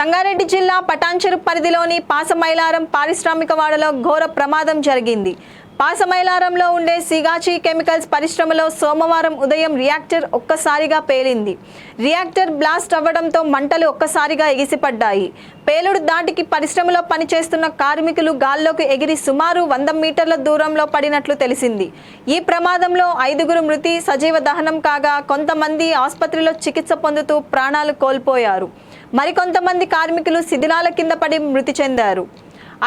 సంగారెడ్డి జిల్లా పటాన్చెరు పరిధిలోని పాసమైలారం పారిశ్రామికవాడలో ఘోర ప్రమాదం జరిగింది. పాసమైలారంలో ఉండే సిగాచి కెమికల్స్ పరిశ్రమలో సోమవారం ఉదయం రియాక్టర్ ఒక్కసారిగా పేలింది. రియాక్టర్ బ్లాస్ట్ అవ్వడంతో మంటలు ఒక్కసారిగా ఎగిసిపడ్డాయి. పేలుడు దాటికి పరిశ్రమలో పనిచేస్తున్న కార్మికులు గాల్లోకి ఎగిరి సుమారు 100 మీటర్ల దూరంలో పడినట్లు తెలిసింది. ఈ ప్రమాదంలో 5గురు మృతి, సజీవ దహనం కాగా కొంతమంది ఆసుపత్రిలో చికిత్స పొందుతూ ప్రాణాలు కోల్పోయారు. మరికొంతమంది కార్మికులు శిథిలాల కింద పడి మృతి చెందారు.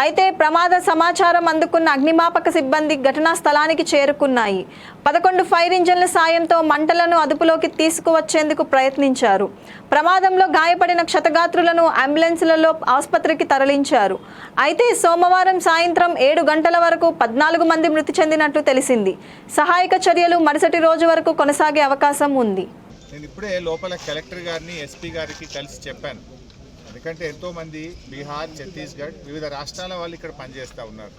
అయితే ప్రమాద సమాచారం అందుకున్న అగ్నిమాపక సిబ్బంది ఘటనా స్థలానికి చేరుకున్నాయి. 11 ఫైర్ ఇంజన్ల సాయంతో మంటలను అదుపులోకి తీసుకువచ్చేందుకు ప్రయత్నించారు. ప్రమాదంలో గాయపడిన క్షతగాత్రులను అంబులెన్స్లలో ఆసుపత్రికి తరలించారు. అయితే సోమవారం సాయంత్రం 7 గంటల వరకు 14 మంది మృతి చెందినట్లు తెలిసింది. సహాయక చర్యలు మరుసటి రోజు వరకు కొనసాగే అవకాశం ఉంది. నేను ఇప్పుడే లోపల కలెక్టర్ గారిని, ఎస్పీ గారికి కలిసి చెప్పాను. ఎందుకంటే ఎంతోమంది బీహార్, ఛత్తీస్గఢ్ వివిధ రాష్ట్రాల వాళ్ళు ఇక్కడ పనిచేస్తూ ఉన్నారు.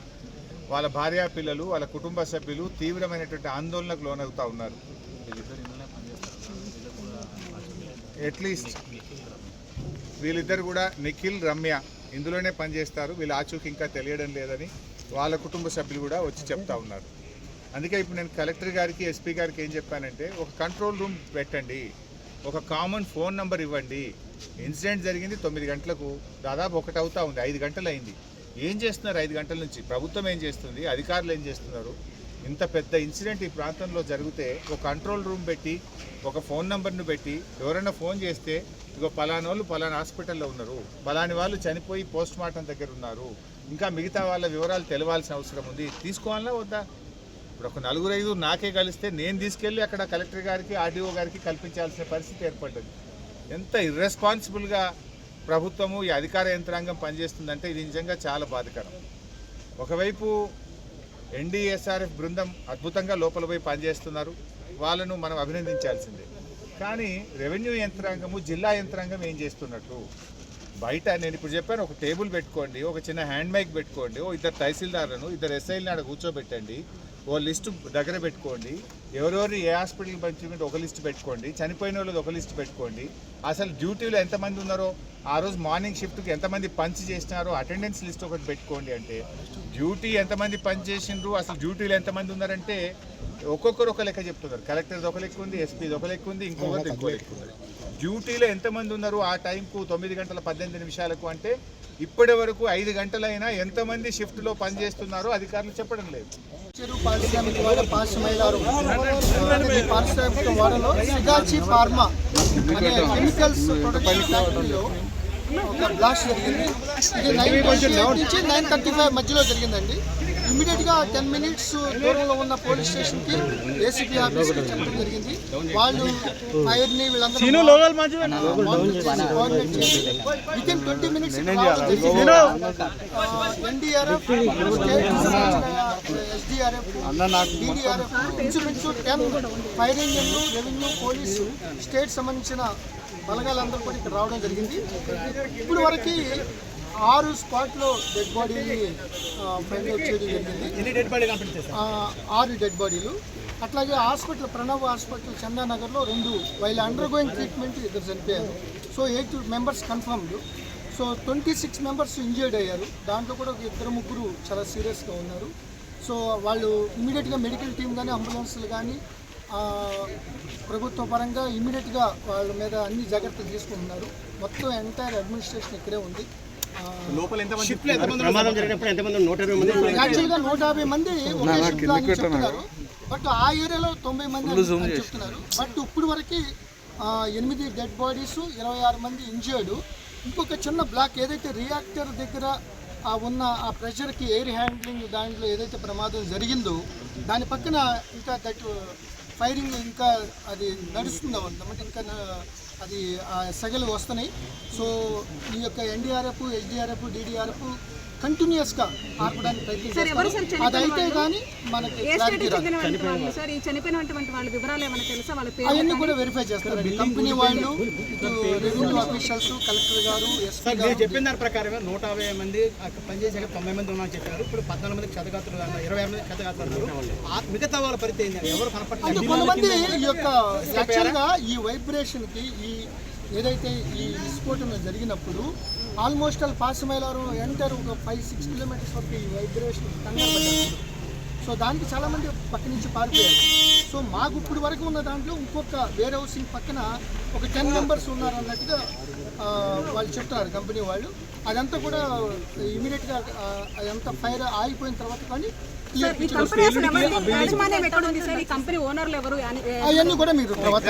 వాళ్ళ భార్యా పిల్లలు, వాళ్ళ కుటుంబ సభ్యులు తీవ్రమైనటువంటి ఆందోళనకు లోనవుతూ ఉన్నారు. అట్లీస్ట్ వీళ్ళిద్దరు కూడా నిఖిల్, రమ్య ఇందులోనే పనిచేస్తారు. వీళ్ళ ఆచూకీ ఇంకా తెలియడం లేదని వాళ్ళ కుటుంబ సభ్యులు కూడా వచ్చి చెప్తా ఉన్నారు. అందుకే ఇప్పుడు నేను కలెక్టర్ గారికి, ఎస్పీ గారికి ఏం చెప్పానంటే, ఒక కంట్రోల్ రూమ్ పెట్టండి, ఒక కామన్ ఫోన్ నెంబర్ ఇవ్వండి. ఇన్సిడెంట్ జరిగింది 9 గంటలకు, దాదాపు 1 అవుతా ఉంది, 5 గంటలు అయింది. ఏం చేస్తున్నారు 5 గంటల నుంచి? ప్రభుత్వం ఏం చేస్తుంది? అధికారులు ఏం చేస్తున్నారు? ఇంత పెద్ద ఇన్సిడెంట్ ఈ ప్రాంతంలో జరిగితే ఒక కంట్రోల్ రూమ్ పెట్టి, ఒక ఫోన్ నెంబర్ను పెట్టి, ఎవరైనా ఫోన్ చేస్తే ఇగో పలానోళ్ళు పలానా హాస్పిటల్లో ఉన్నారు, పలాని వాళ్ళు చనిపోయి పోస్ట్ మార్టం దగ్గర ఉన్నారు, ఇంకా మిగతా వాళ్ళ వివరాలు తెలవాల్సిన అవసరం ఉంది, తీసుకోవాలా వద్దా? ఇప్పుడు ఒక 4-5 నాకే కలిస్తే నేను తీసుకెళ్ళి అక్కడ కలెక్టర్ గారికి, ఆర్డీఓ గారికి కల్పించాల్సిన పరిస్థితి ఏర్పడ్డది. ఎంత ఇర్రెస్పాన్సిబుల్గా ప్రభుత్వము, ఈ అధికార యంత్రాంగం పనిచేస్తుందంటే ఇది నిజంగా చాలా బాధాకరం. ఒకవైపు ఎన్డీఎస్ఆర్ఎఫ్ బృందం అద్భుతంగా లోపల పోయి పనిచేస్తున్నారు, వాళ్ళను మనం అభినందించాల్సిందే. కానీ రెవెన్యూ యంత్రాంగము, జిల్లా యంత్రాంగం ఏం చేస్తున్నట్టు? బయట నేను ఇప్పుడు చెప్పాను, ఒక టేబుల్ పెట్టుకోండి, ఒక చిన్న హ్యాండ్ మైక్ పెట్టుకోండి, ఓ 2 తహసీల్దార్లను, 2 ఎస్ఐలను ఆడ కూర్చోబెట్టండి, ఓ లిస్టు దగ్గర పెట్టుకోండి, ఎవరెవరు ఏ హాస్పిటల్కి పంచుకుంటే ఒక లిస్ట్ పెట్టుకోండి, చనిపోయిన వాళ్ళది ఒక లిస్ట్ పెట్టుకోండి, అసలు డ్యూటీలో ఎంతమంది ఉన్నారో, ఆ రోజు మార్నింగ్ షిఫ్ట్కి ఎంతమంది పంచ్ చేసినారో అటెండెన్స్ లిస్ట్ ఒకటి పెట్టుకోండి. అంటే డ్యూటీ ఎంతమంది పని చేసిండ్రు, అసలు డ్యూటీలో ఎంతమంది ఉన్నారంటే ఒక్కొక్కరు ఒక లెక్క చెప్తున్నారు. కలెక్టర్ది ఒక లెక్క ఉంది, ఎస్పీది ఒక లెక్క ఉంది, ఇంకొకటి ఇంకో లెక్క ఉంది. డ్యూటీలో ఎంతమంది ఉన్నారు ఆ టైంకు 9 గంటల 18 నిమిషాలకు అంటే ఇప్పటి వరకు 5 గంటలైనా ఎంతమంది షిఫ్ట్లో పనిచేస్తున్నారో అధికారులు చెప్పడం లేదు. పారిశ్రామికవాడ పాసమైలారం పారిశ్రామిక వాడలో సిగాచి ఫార్మా అనే కెమికల్స్ ప్రొడక్షన్ ఫ్యాక్టరీలో ఒక బ్లాస్ట్ జరిగింది. ఇది 9:28 నుంచి 9:35 మధ్యలో జరిగిందండి. ఇమీడియట్గా 10 మినిట్స్ దూరంలో ఉన్న పోలీస్ స్టేషన్కి, ఏసీపీ ఆఫీస్కి చెప్పడం జరిగింది. వాళ్ళు ఫైర్ని వీళ్ళందరూ కోఆర్డినేట్ చేసి within 20 minutes NDRF, SDRF, DDRF ఇంచుమించు 10 ఫైర్ ఇంజన్లు, రెవెన్యూ, పోలీసు, స్టేట్ సంబంధించిన బలగాలందరూ కూడా ఇక్కడ రావడం జరిగింది. ఇప్పుడు వరకు 6 స్పాట్లో డెడ్ బాడీని ఫైండ్ అవుట్ చేయడం జరిగింది. 6 డెడ్ బాడీలు. అట్లాగే హాస్పిటల్, ప్రణవ్ హాస్పిటల్ చందానగర్లో 2 వైల్ అండర్ గోయింగ్ ట్రీట్మెంట్ 2 చనిపోయారు. So 8 members confirmed. So 26 members injured అయ్యారు. దాంట్లో కూడా 2-3 చాలా సీరియస్గా ఉన్నారు. సో వాళ్ళు ఇమీడియట్గా మెడికల్ టీం కానీ, అంబులెన్స్లు కానీ ప్రభుత్వ పరంగా ఇమీడియట్గా వాళ్ళ మీద అన్ని జాగ్రత్తలు తీసుకుంటున్నారు. మొత్తం ఎంటైర్ అడ్మినిస్ట్రేషన్ ఇక్కడే ఉంది. యాక్చువల్గా 150 మంది ఒకే షిఫ్ట్లో అని చెప్తున్నారు. బట్ ఆ ఏరియాలో 90 మంది అని చెప్తున్నారు. బట్ ఇప్పుడు వరకు 8 డెడ్ బాడీస్, 26 మంది ఇంజర్డ్. ఇంకొక చిన్న బ్లాక్ ఏదైతే రియాక్టర్ దగ్గర ఉన్న ఆ ప్రెషర్కి, ఎయిర్ హ్యాండ్లింగ్ దాంట్లో ఏదైతే ప్రమాదం జరిగిందో దాని పక్కన ఇంకా ఫైరింగ్ ఇంకా అది నడుస్తుందో అన్నమాట. ఇంకా అది సెగలు వస్తున్నాయి. సో ఈ యొక్క ఎన్డీఆర్ఎఫ్, ఎస్డీఆర్ఎఫ్, డీడీఆర్ఎఫ్ కంటిన్యూస్గా ఆర్పడానికి ప్రయత్నిస్తారు. అదైతే కానీ మనకి అవన్నీ కూడా వెరిఫై చేస్తారండి కంపెనీ వాళ్ళు, రెవెన్యూ ఆఫీషియల్స్, కలెక్టర్ గారు, ఎస్పీ గారు. చెప్పిన దాని ప్రకారం 150 మంది పనిచేసాక 90 మంది ఉన్నారని చెప్పారు. ఇప్పుడు 14 మంది క్షతగాత్రులు, 26 మంది క్షతగాత్రులు. మిగతా వాళ్ళ పరిస్థితి ఎవరు కనపడలేదు. కొంతమంది ఈ యొక్క యాక్చువల్గా ఈ వైబ్రేషన్కి, ఈ ఏదైతే ఈ విస్ఫోటన జరిగినప్పుడు ఆల్మోస్ట్ పాసమైలారం ఎంటర్ ఒక 5-6 కిలోమీటర్స్ వరకు ఈ వైబ్రేషన్ కంగారు పడ్డారు. సో దానికి చాలామంది పక్క నుంచి పారిపోయారు. సో మాకు ఇప్పుడు వరకు ఉన్న దాంట్లో ఇంకొక వేర్ హౌసింగ్ పక్కన ఒక 10 మెంబర్స్ ఉన్నారు అన్నట్టుగా వాళ్ళు చెప్తున్నారు కంపెనీ వాళ్ళు. అదంతా కూడా ఇమీడియట్గా అదంతా ఫైర్ ఆగిపోయిన తర్వాత కానీ అవన్నీ కూడా మీరు తర్వాత